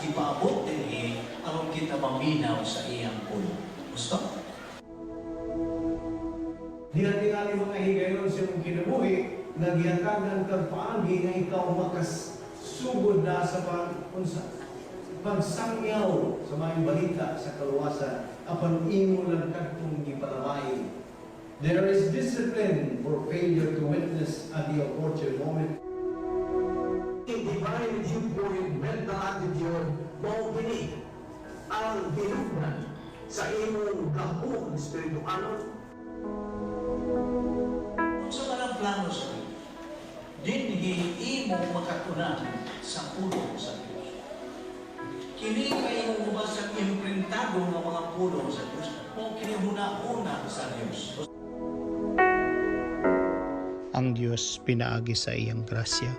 ipaabot din aron kita maminaw sa iyang pulo. Gusto? Dinati-ngali mga higayon sa mong kinabuhi, nagyakagan kang paagi nga ikaw makasugod na sa pagsangyaw sa mga balita sa kaluwasan apan imo lang kadtong gipalamay. There is discipline for failure to witness at the opportune moment. The divine viewpoint, mental attitude, mao kini ang hinungdan sa imong gahong espiritualon. Sa walang plano sa Diyos, dinhi imo makatunan sa pulo sa Diyos. Kini kayo mo sa imprintado ng mga pulo sa Diyos o kini huna-una sa Diyos. Ang Diyos pinaagi sa iyang grasya,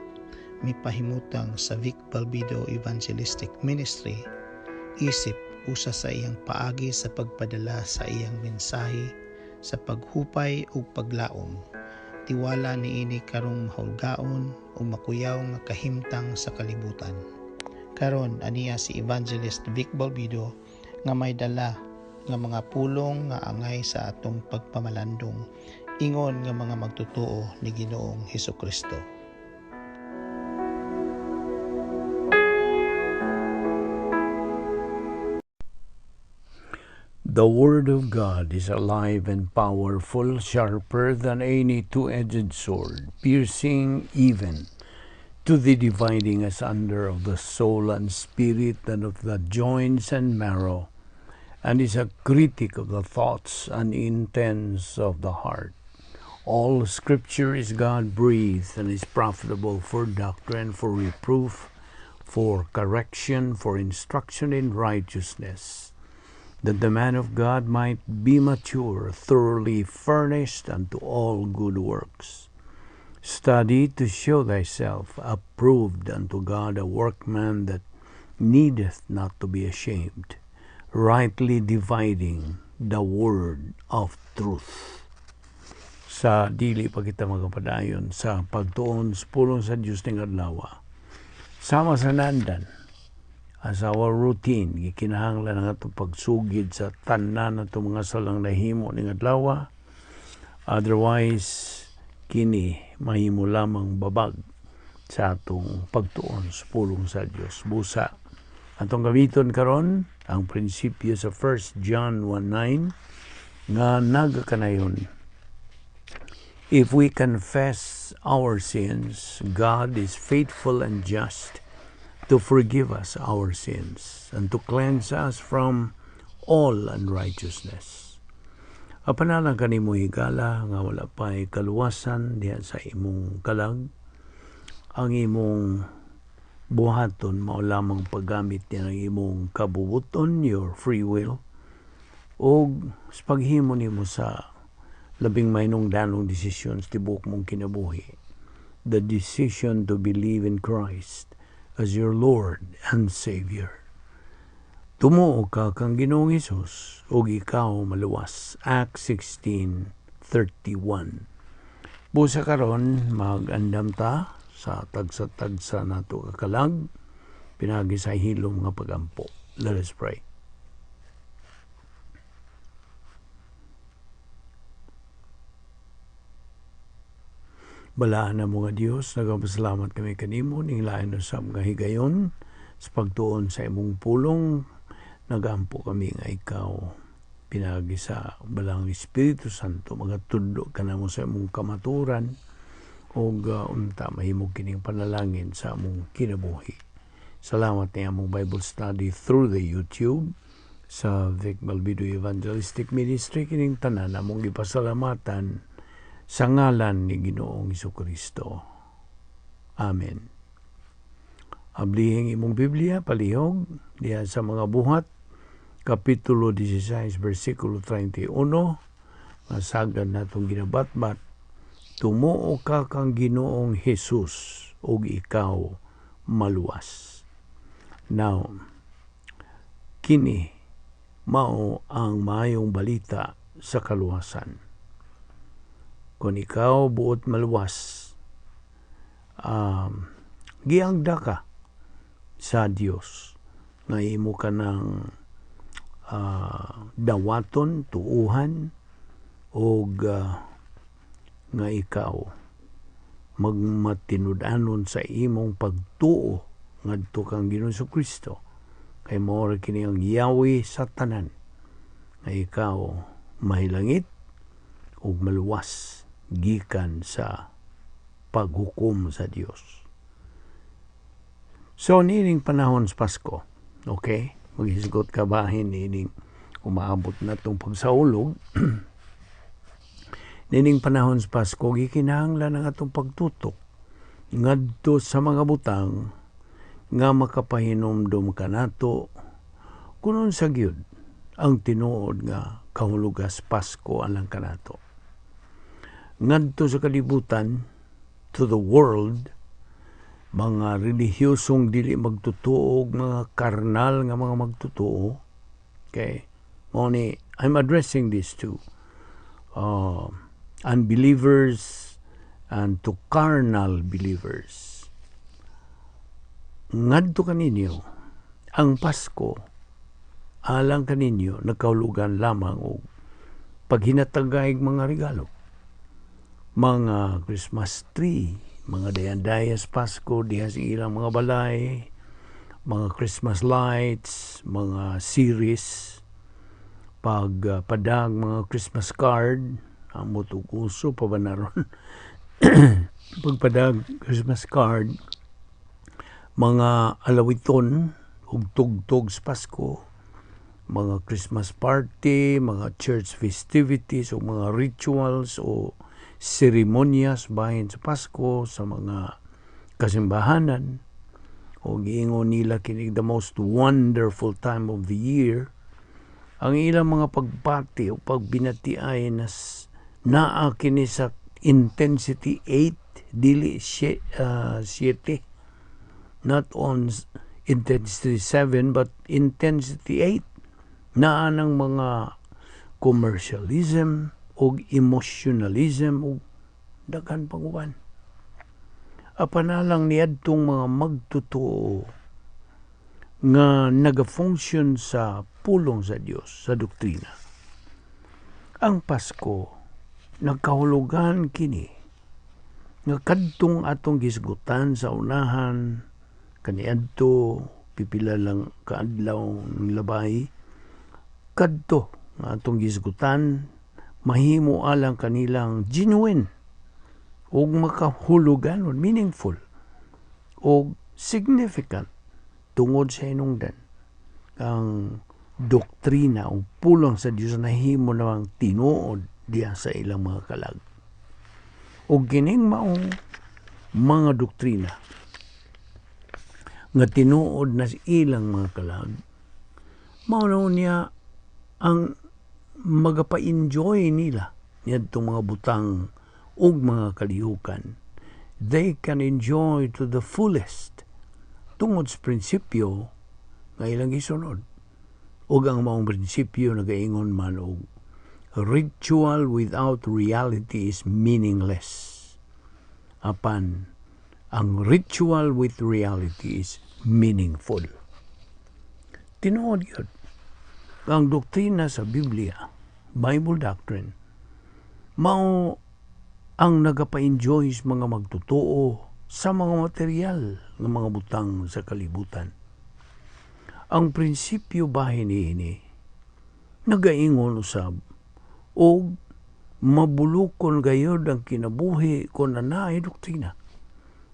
mipahimutang sa Vic Balbido Evangelistic Ministry, isip usa sa iyang paagi sa pagpadala sa iyang mensahe, sa paghupay o paglaom. Tiwala niini karong mahulgaon o makuyaw nga kahimtang sa kalibutan. Karon aniya si Evangelist Vic Balbido nga may dala nga mga pulong nga angay sa atong pagpamalandong, ingon nga mga magtutuo ni Ginoong Hesukristo. The Word of God is alive and powerful, sharper than any two-edged sword, piercing even to the dividing asunder of the soul and spirit and of the joints and marrow, and is a critic of the thoughts and intents of the heart. All Scripture is God-breathed and is profitable for doctrine, for reproof, for correction, for instruction in righteousness, that the man of God might be mature, thoroughly furnished unto all good works. Study to show thyself approved unto God, a workman that needeth not to be ashamed, rightly dividing the word of truth. Sa dili pa kita magapadayon sa pagtuon sa pulong sa Diyos ng adlaw, sama sa nandan, as our routine, gikinahanglan nga itong pagsugid sa tanan na itong mga salang nahimo ng adlaw. Otherwise, kini mahimo lamang babag sa atong pagtuon sa pulong sa Dios. Busa, atong gamiton karon ang prinsipyo sa 1 John 1:9 nga nagakanayon. If we confess our sins, God is faithful and just to forgive us our sins and to cleanse us from all unrighteousness. Apanalang kanimo higala nga wala pa'y kaluwasan diha sa imong kalag, ang imong buhaton mao lamang paggamit niya ng imong kabubuton, your free will, o sa paghimo nimo sa labing mahinungdanong desisyon sa tibuok mong kinabuhi. The decision to believe in Christ as your Lord and Savior. Tumuo ka kang Ginoong Hesus, ug ikaw maluwas. Acts 16:31. Busa karon mag-andam ta sa tagsa-tagsa nato kakalag, pinagi sa hilom nga pagampo. Let us pray. Balaan na mga Diyos, nagapasalamat kami kanimo, ning lain na sa mga higayon, sa pagtuon sa imong pulong, nagampo kami nga ikaw, pinagi sa balang Espiritu Santo, magatudlo ka na mo sa imong kamaturan, o unta mahimog kining panalangin sa among kinabuhi. Salamat na among Bible study through the YouTube, sa Vic Balbido Evangelistic Ministry, kining tanan among ipasalamatan, sa ngalan ni Ginoong Hesukristo. Amen. Ablihing imong Biblia, palihog, diya sa mga buhat, Kapitulo 16, versikulo 31, masagad na itong ginabatbat, tumuo ka kang Ginoong Jesus, ug ikaw maluwas. Now, kini, mao ang maayong balita sa kaluwasan. Kung ikaw buot maluwas, giangda ka sa Dios. nga imo ka ng dawaton, tuuhan, o nga ikaw magmatinud-anon sa imong pagtuo ngadto kang Ginoong Kristo, kay mao ra kini ang yawi sa tanan, nga ikaw mahilangit ug maluwas gikan sa paghukom sa Dios. So nining panahon sa Pasko, okay, maghisgot ka bahin nining umaabot na tong pagsaulog. Nining panahon sa Pasko, gikinahanglan ang atong pagtutok ngadto sa mga butang nga makapahinomdom kanato kunon sa gyud ang tinuod nga kahulugas Pasko alang kanato. Ngadto sa kalibutan, to the world, mga relihiyosong dili magtutuo, mga karnal nga mga magtutuo. Okay? Moni, I'm addressing this to unbelievers and to carnal believers. Ngadto kaninyo, ang Pasko, alang kaninyo, nagkahulugan lamang o paghinatagay mga regalo. Mga Christmas tree, mga dayandayas Pasko, diha sa ilang mga balay, mga Christmas lights, mga series, pagpadag mga Christmas card, ang mutukuso pa ba naron? Pagpadag Christmas card, mga alawiton ug tugtog sa Pasko, mga Christmas party, mga church festivities o mga rituals o seremonyas bahin sa Pasko sa mga kasimbahanan, o giingon nila kinig the most wonderful time of the year. Ang ilang mga pagpati o pagbinati ay naa kini sa intensity 8 dili 7, not on intensity 7 but intensity 8. Naa ng mga commercialism o emotionalism o daghan pang uban. Apanalang niadtong mga magtutuo nga nagafunksyon sa pulong sa Dios sa doktrina. Ang Pasko nagkahulugan kini nga kadtong atong gisgutan sa unahan kaniadto pipila lang kaadlaw ng labay, kadto nga atong gisgutan mahimo alang kanilang genuine o makahulugan o meaningful o significant tungod sa hinungdan. Ang doktrina o pulong sa Diyos na himo namang tinuod diya sa ilang mga kalag. O kining maong mga doktrina nga tinuod na sa ilang mga kalag, mao niya ang magapa-enjoy nila niyadtong mga butang ug mga kalihukan. They can enjoy to the fullest tungod sa prinsipyo nga ilang gisunod. Ug ang maong prinsipyo nagaingon man og ritual without reality is meaningless. Apan ang ritual with reality is meaningful. Tinuod yun. Ang doktrina sa Biblia, Bible doctrine, mao ang nagapa-enjoy sa mga magtutuo sa mga material ng mga butang sa kalibutan. Ang prinsipyo bahin niini nagaingon usab o mabulukon gayod ang kinabuhi kung naay doktrina.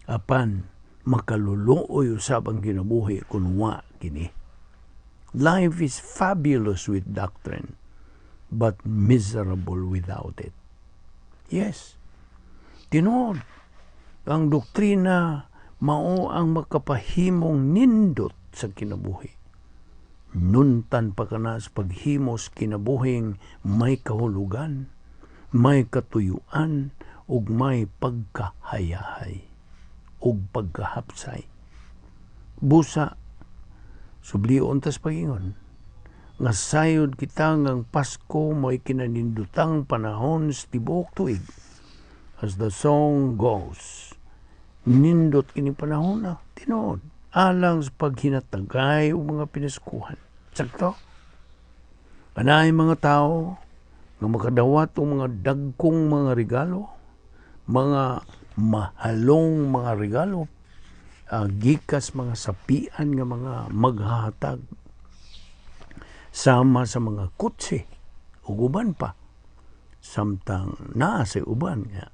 Apan makaluluoy usab ang kinabuhi kung wa kini. Life is fabulous with doctrine, but miserable without it. Yes, tinuod, ang doktrina mao ang makapahimong nindot sa kinabuhi. Nuntan pa kana sa paghimos kinabuhing may kahulugan, may katuyuan, ug may pagkahayahay, ug pagkahapsay. Busa, sublion tas pagingon, nga sayod kita ngang Pasko mo'y kinanindutang panahon sa tibuok tuig. As the song goes, nindot kini panahon na, tinuod. alang sa paghinatagay o mga pinaskuhan. Sakto? Anay mga tao nga makadawat o mga dagkong mga regalo, mga mahalong mga regalo, gikas mga sapian nga mga maghahatag sama sa mga kutsi ug uban pa samtang naa sa uban nga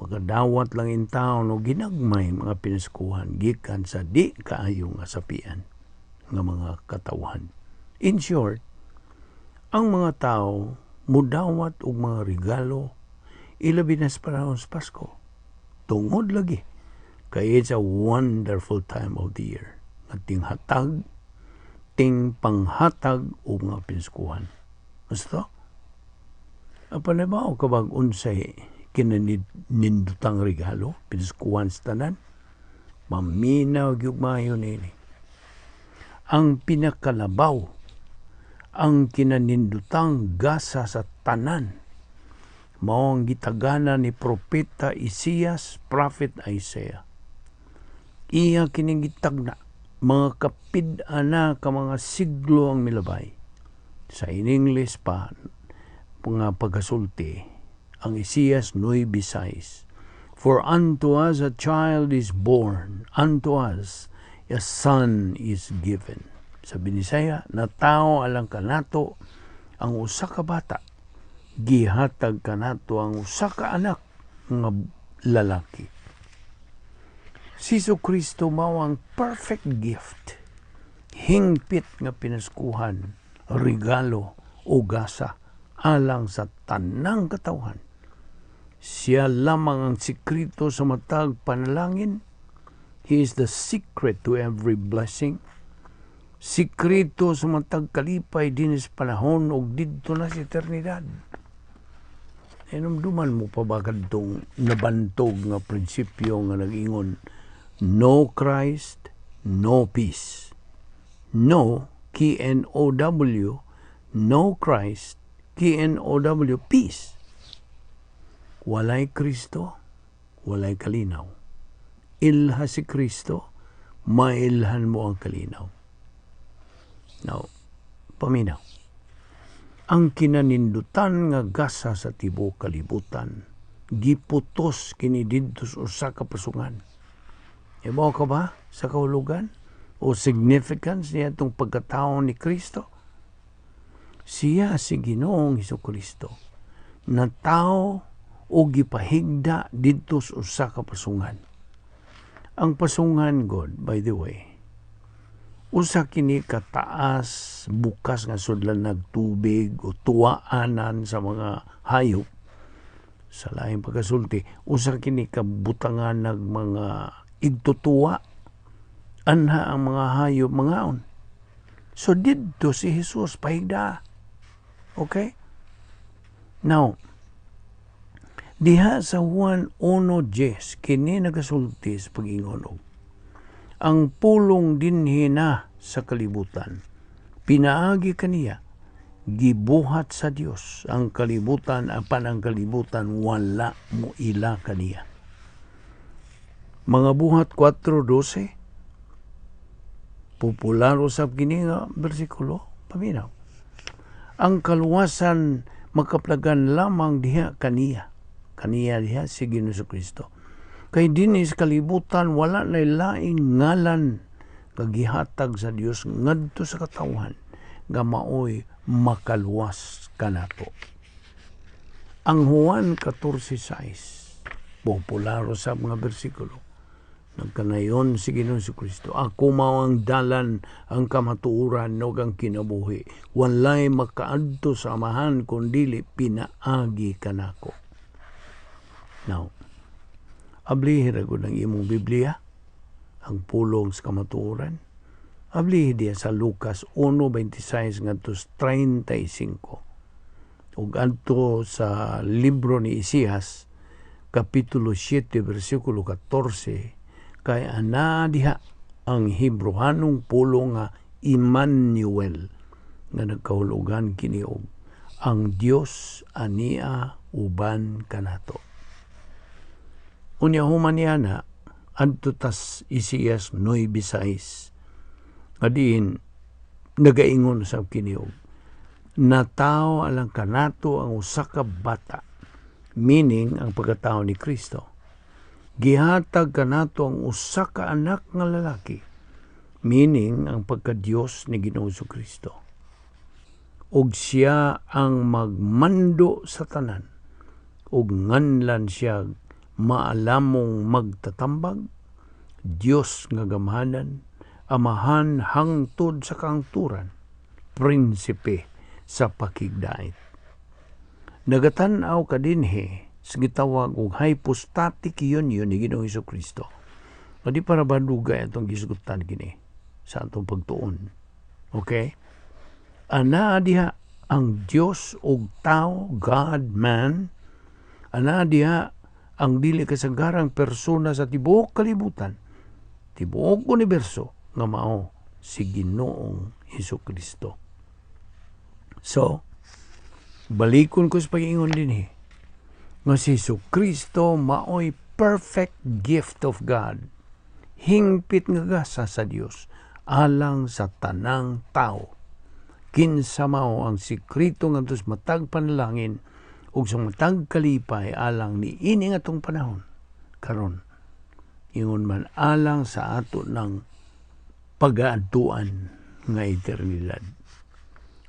makadawat lang in taon o ginagmay mga pinaskuhan gikan sa di kaayo nga sapian nga mga katawhan. In short, ang mga tao mudawat og mga regalo ilabi na sa panahon sa Pasko. Tungod lagi kay it's a wonderful time of the year. At ting panghatag o mga pinskuhan. Basta, apanabaw kabag unsay kinanindutang regalo, pinskuhan sa tanan, maminaw yung mayo nini. Ang pinakalabaw, ang kinanindutang gasa sa tanan, mao ang gitagana ni Propeta Isaias, Prophet Isaiah. Iya kining gitagna, mga kapid-ana ka mga siglo ang milabay. Sa in English pa, mga pagasulti, ang Isaias 9:6. For unto us a child is born, unto us a son is given. Sa Binisaya, na tao alang kanato ang usa ka bata, gihatag kanato ang usa ka anak nga lalaki. Si Kristo mao ang perfect gift, hingpit nga pinaskuhan, regalo o gasa alang sa tanang katawhan. Siya lamang ang sikrito sa matag panalangin. He is the secret to every blessing. Sikrito sa matag kalipay din sa panahon o didto na sa eternidad. Enumduman mo pa ba kadtong nabantog nga prinsipyo nga nag-ingon, no Christ, no peace. No, K-N-O-W, no Christ, K-N-O-W, peace. Walay Kristo, walay kalinaw. Ilha si Kristo, mailhan mo ang kalinaw. Now, paminaw. Ang kinanindutan nga gasa sa tibuok kalibutan, giputos kini didto sa usa ka pasungan. Ibaw ka ba sa kahulugan o significance niya itong pagkatao ni Kristo? Siya si Ginoong Hesukristo na tao o gipahigda didto sa usa ka pasungan. Ang pasungan, God, by the way, usa kini kataas bukas nga sudlan nagtubig o tuwaanan sa mga hayop. Sa laing pagkasulti, usa kini kabutangan nag mga igtutuwa anha ang mga hayop mangaon. So didto si Jesus pahigda. Okay? Now, diha sa Juan 1:10 kini nagasulti sa pag-ingon, ang pulong dinhi na sa kalibutan, pinaagi kaniya, gibuhat sa Dios ang kalibutan, apan ang kalibutan wala mo ila kaniya. Mga buhat 4:12, popular usab kini nga bersikulo, paminaw. Ang kaluwasan makaplagan lamang diha kaniya. Kaniya diha si Ginoong Kristo. Kay dinis kalibutan wala na laing ngalan kagihatag sa Dios ngadto sa katawhan nga maoy makaluwas kanato. Ang Juan 14:6, popular sa mga bersikulo, nagkanayon si Ginoong Kristo, ako mao ang dalan, ang kamatuoran ug ang kinabuhi, walay makaadto sa Amahan kundili pinaagi kanako. Now, ablihi ra gud ang imong Biblia, ang pulong sa kamatuoran. Ablihi diya sa Lucas 1:26 ngadto 35. Ug adto sa libro ni Isaias kapitulo 7 bersikulo 14, kay ana diha ang Hebrewanong pulong nga Emmanuel nga nagkahulugan kini og ang Dios ania uban kanato. Unya human niya na, adto tas Isaias 9:6. Adiin nagaingon sa kiniog, natao alang kanato ang usa ka bata, meaning ang pagkatao ni Kristo. Gihatag kanato ang usa ka anak nga lalaki, meaning ang pagka-Dios ni Ginoong Kristo. Og siya ang magmando sa tanan, og nganlan siya maalamong magtatambag, Dios nga gamhanan, amahan hangtod sa kangturan, prinsipe sa pakigdait. Nagatan-aw kadinhi sa gitawag og hypostatic union ni Ginoong Kristo. Di para ba dugay atong gisgutan kini sa atong pagtuon. Okay? Ana diha ang Dios og tao, God, man. Ana diha ang dili kasagarang persona sa tibuok kalibutan, tibuok universo nga mao si Ginoong Kristo. So, balikon ko sa pag-ingon dinhi nga si Kristo maoy perfect gift of God, hingpit nga gasa sa Dios alang sa tanang tao. Kinsa mao ang sikrito ngadto matag panalangin ug sa matag kalipay alang ni ini nga tong panahon karon, ingon man alang sa ato ng pag-aadtuan nga eternidad.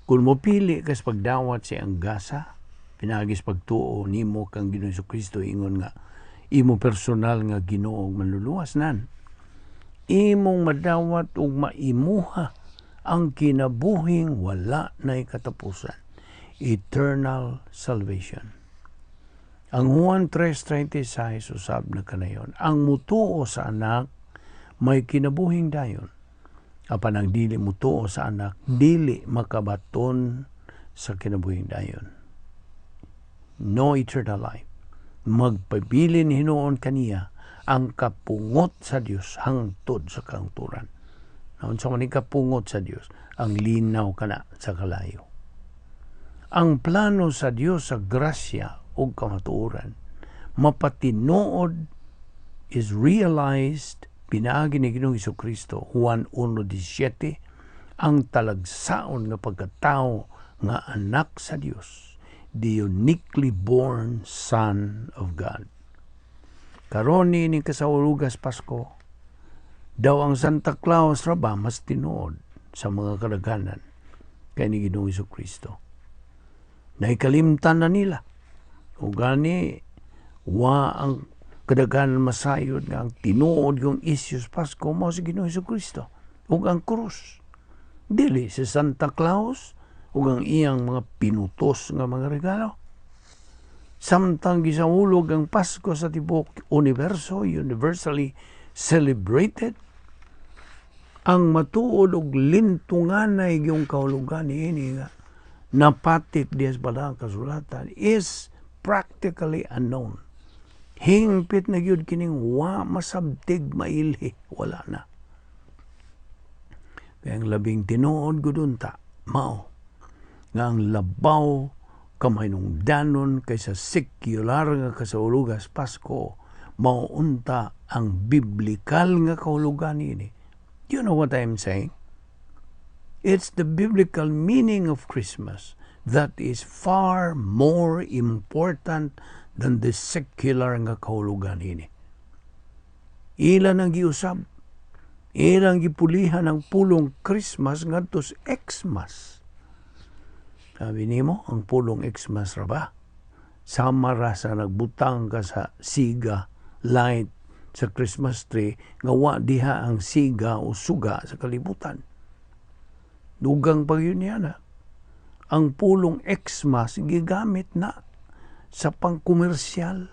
Kung mopili kas pagdawat sa ang gasa, pinagis pagtuo nimo kang Ginoong Kristo, ingon nga imo personal nga Ginoo manluluwas nan, imong madawat ug maimuha ang kinabuhing wala nay katapusan, eternal salvation. Ang Juan 3:36 usab na kanayon, ang mutuo sa anak may kinabuhing dayon, apan ang dili mutuo sa anak dili makabaton sa kinabuhing dayon. No eternal life. Magpabilin hinuon kaniya ang kapungot sa Dios hangtod sa kangturan. Naon sa maning kapungot sa Dios, ang linaw kana sa kalayo. Ang plano sa Dios sa grasya o kamatuoran, mapatinuod is realized pinaagi ni Ginoong Kristo, Juan 1:17, ang talagsaon nga pagkatao nga anak sa Dios, the uniquely born Son of God. Karon ni kasaulugas Pasko, daw ang Santa Claus ra ba mas tinuod sa mga kadaghanan kay ni Ginoong Kristo. Naikalimtan na nila. O gani, wa ang kadaghanan masayod nga ang tinuod yung isyus Pasko mo sa Ginoong Kristo ug ang krus. Dili si Santa Claus ug ang iyang mga pinutos nga mga regalo. Samtang gisaulog ang Pasko sa tibuok universo, universally celebrated, ang matuod og lintunganay yung kahulugan niini nga napatit dias balang kasulatan is practically unknown. Hingpit na gyud kining wa masabtig mailhi, wala na. Kaya ang labing tinuod gudunta mao nga ang labaw kamahinungdanon kaysa sekular nga kasaulugas Pasko, mauunta ang biblikal nga kahulugan niini. You know what I'm saying? It's the biblical meaning of Christmas that is far more important than the secular nga kahulugan ini. Ilan ang giusab, ilang gipulihan ang pulong Christmas ngadto sa Xmas. Sabi nimo, ang pulong Xmas ra ba? Sama ra sa nagbutang ka sa siga, light sa Christmas tree, nga wa diha ang siga o suga sa kalibutan. Dugang pa yun yan. Ang pulong Xmas gigamit na sa pangkomersyal,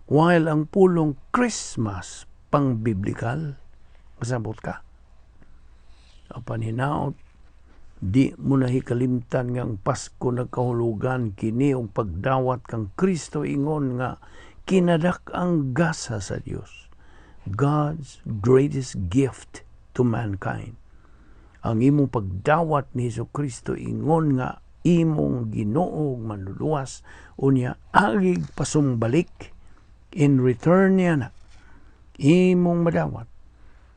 while ang pulong Christmas pang-biblikal. Masabot ka. Apanhinaot, di mo nahikalimtan nga ang Pasko nagkahulugan kini og pagdawat kang Kristo, ingon nga kinadak ang gasa sa Dios, God's greatest gift to mankind. Ang imong pagdawat ni Kristo, ingon nga imong Ginoo manluluwas, unya agig pasumbalik in return niya na imong madawat,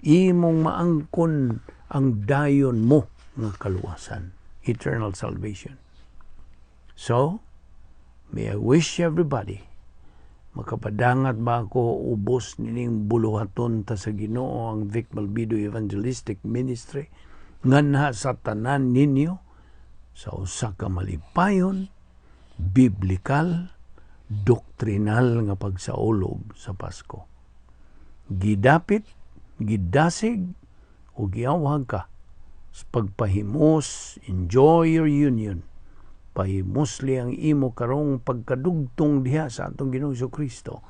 imong maangkon ang dayon mo nga kaluwasan, eternal salvation. So, may I wish everybody, makapadangat ba ako ubos nining buluhaton ta sa Ginoo ang Vic Balbido Evangelistic Ministry nganha sa tanan ninyo sa usa ka malipayon, biblikal, doktrinal nga pagsaulog sa Pasko. Gidapit, gidasig, o giawhag ka sa pagpahimos, enjoy your union, pahimosli ang imo karong pagkadugtong diha sa atong Ginoong Kristo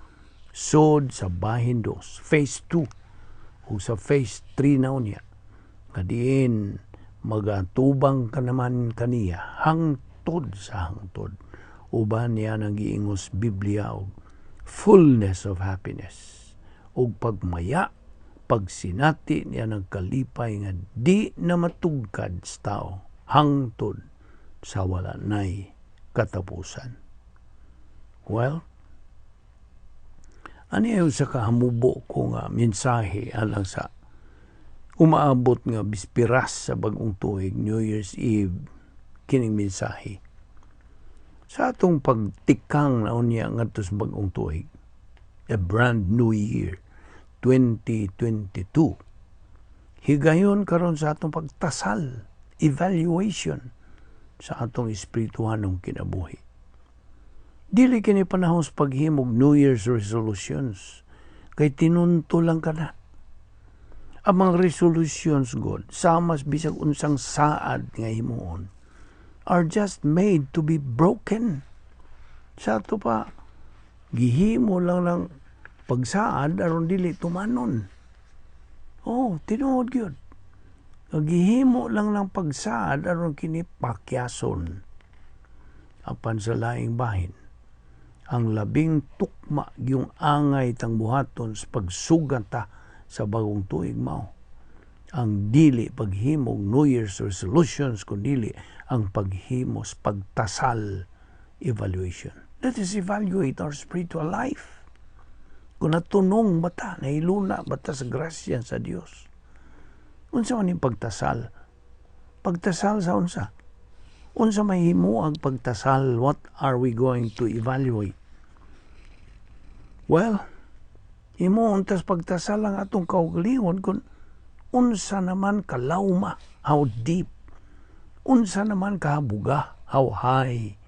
sod sa bahin 2, phase 2 o sa phase 3 na unya nga diin magatubang ka naman kaniya hangtod sa hangtod uban niya nang giingos Biblia og fullness of happiness og pagmaya pagsinati niya nagkalipay nga di na matugkad sa tao hangtod sa wala na'y katapusan. Well, ano sa kahamubo ko nga mensahe alang sa umaabot nga bispiras sa bagong tuig, New Year's Eve, kining mensahe. Sa atong pagtikang na unya nga sa bagong tuig, a brand new year, 2022, higayon karon sa atong pagtasal, evaluation, sa atong espirituhanong kinabuhi. Dili kini panahon sa paghimog New Year's resolutions, kay tinunto lang ka na. Ang mga resolutions, God, samas bisag unsang saad nga himuon, are just made to be broken. Sa ato pa, gihimo lang ng pagsaad aron dili tumanon. Oh, tinuod gyud. Gihimo lang ng pagsaad aron kini pakyason. Apan sa laing bahin, ang labing tukma yung angay tang buhaton sa pagsugata sa bagong tuig mao. Ang dili paghimog New Year's resolutions kundi ang paghimos pagtasal evaluation. Let us evaluate our spiritual life. Kung natunong bata, nahiluna bata sa grasya sa Dios. Unsa man yung pagtasal? Pagtasal sa unsa? Unsa mahimo ang pagtasal? What are we going to evaluate? Well, imo untas pagtasal ang atong kaugalingon kung unsa naman kalawma, how deep. Unsa naman kahabuga, how high.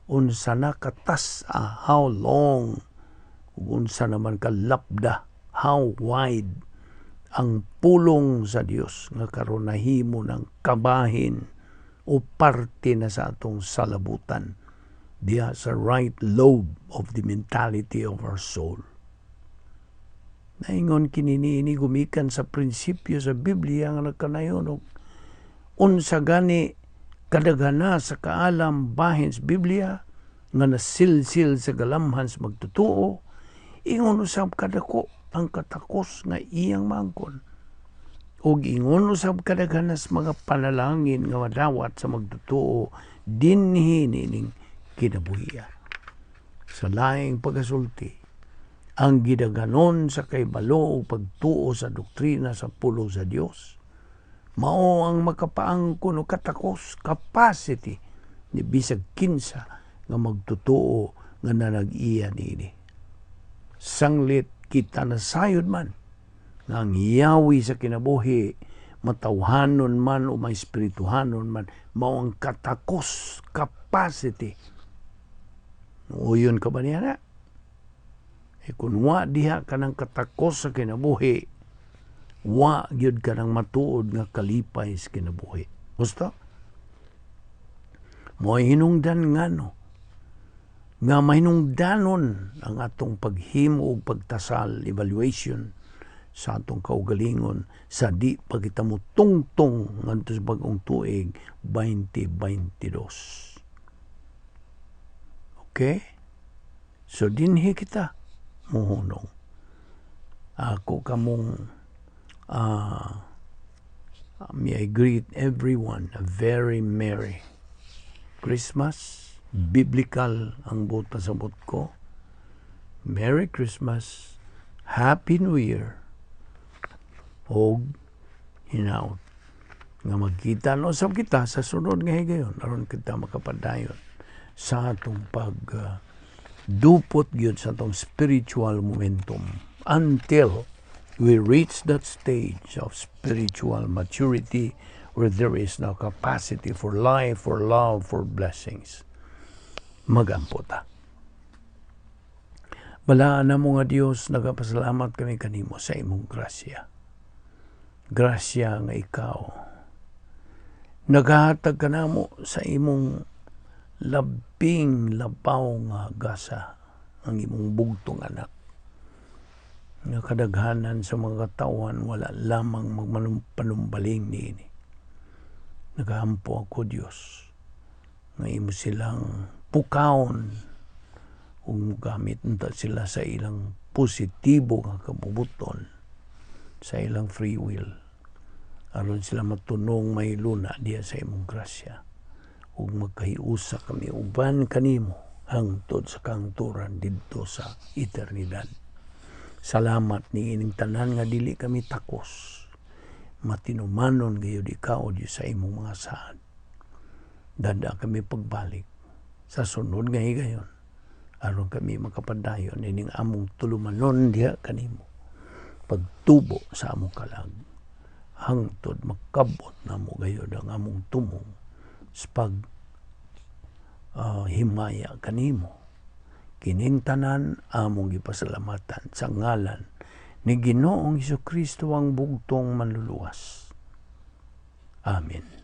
Unsa na katasa, how long. Unsa naman kalapda, how wide. Ang pulong sa Dios nga karon nahimo ng kabahin o parte na sa atong salabutan diya sa right lobe of the mentality of our soul. Naingon kinini gumikan sa prinsipyo sa Biblia nga nagkanayon og unsa gani kadagana sa kaalam bahin sa Biblia nga nasilsil sa galamhan sa magtutuo, ingon usab kadako ang katakos nga iyang mangkon. Og ingon usab kadaghanas mga panalangin nga madawat sa magtutuo dinhi nining kinabuhian. Sa laing pagasulti, ang gidaganon sa kaybalo o pagtuo sa doktrina sa pulo sa Dios, mao ang makapaangkon o katakos, capacity ni bisag kinsa nga magtutuo nga nanag-iya nini. Sanglit kita na sayod man nga ang yawi sa kinabuhi, matawhanon man o may espirituhanon man, mao ang katakos, capacity. Uyon ka ba niya na? Kung wa diha ka ng katakos sa kinabuhi, wa gyud ka ng matuod nga kalipay sa kinabuhi. Gusto? Mo'y hinungdan nga no, nga mahinungdanon ang atong paghimo og pagtasal, evaluation sa atong kaugalingon sa di pagita mo tungtong ngadto sa bagong tuig 2022. Okay? So dinhi kita muhunong. Ako kamong may I greet everyone a very Merry Christmas. Biblical ang buot pasabot ko. Merry Christmas, Happy New Year. Og hinaut nga magkita no sab kita sa sunod nga higayon aron kita makapadayon sa atong pag dupot gyud sa atong spiritual momentum until we reach that stage of spiritual maturity where there is no capacity for life, for love, for blessings. Magampo ta. Balaan na mo nga Dios, nagapasalamat kami kanimo sa imong grasya. Grasya nga ikaw naghatag ka namo sa imong labing labaw nga gasa ang imong bugtong anak. Nga kadaghanan sa mga katawan wala lamang magpanumbaling niini. Nagahampo ako Dios nga imo silang pukaon ug gamit unta sila sa ilang positibo nga kabubuton sa ilang free will aron sila matunong may luna diya sa imong grasya ug magkahiusa kami uban kanimo hangtod sa kangturan didto sa eternidad. Salamat ni ining tanan nga dili kami takos, matinumanon gayud ikaw Dios sa imong mga saad. Dada kami pagbalik sa sunod nga higayon aron kami makapadayon ining among tulumanon diha kanimo pagtubo sa among kalag hangtod makabot na mo gayud ang among tumong sa pag himaya kanimo. Kining tanan among gipasalamatan sa ngalan ni Ginoong Hesukristo ang bugtong manluluwas. Amen.